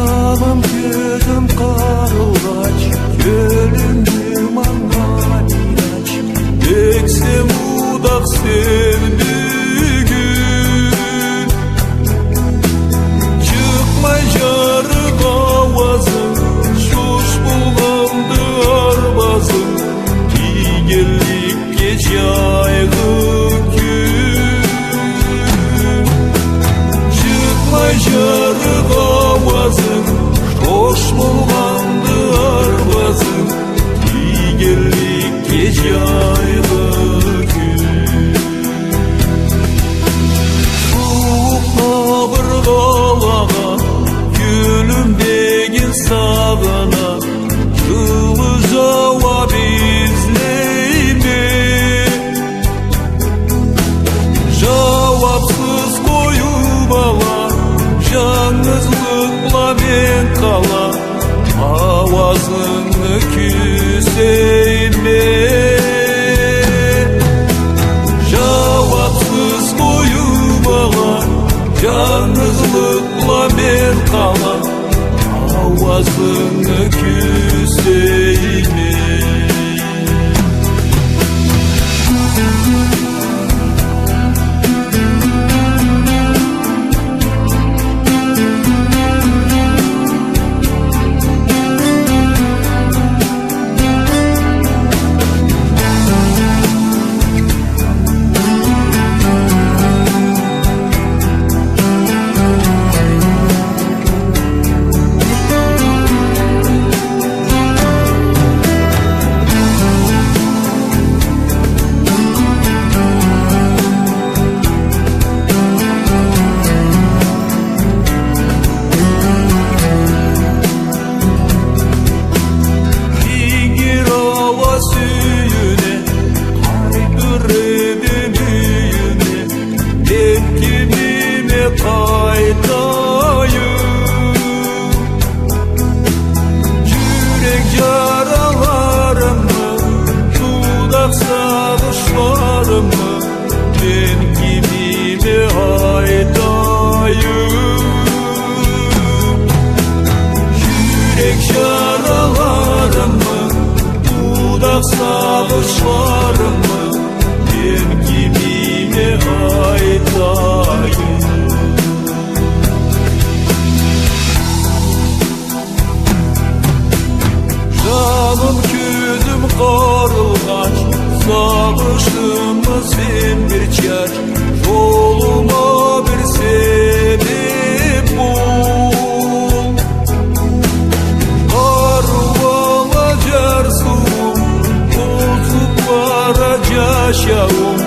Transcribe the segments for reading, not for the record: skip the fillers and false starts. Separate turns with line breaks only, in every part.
Жалым көзім қарылғач, көлімді маңған ирач, өксем удақ сөнбігін. Çıkmay жарық ауазың, шош болғанды арбазың, игерлікке жайғы күн. Çıkmay жарық ауазың, шош болғанды арбазың, игерлікке жайғы күн. Суық қабырғалаға күлімдеген сағына, жылы жауап іздейме. Жауапсыз қою бала, жалғыздықла мен қала, ауазыңды күзейме. Жауапсыз қою бала, жалғыздықла мен қала, ауазыңды күзейме. Жүрек жараларымы, дудақ сағышларымы, мен кіміме айтайын. Жүрек жараларымы, дудақ сағышларымы, мен кіміме айтайын. Жалым көзім қарылғач, сағыштымы сен бір чач, жолыма бір себеп бол. Қаруала жар суым, озып бара жашауым,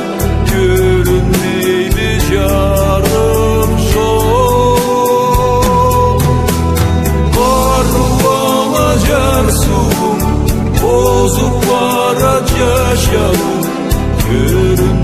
көрінмейді жарық жол. Қаруала жар суым, озып бара жашауым, көрінмейді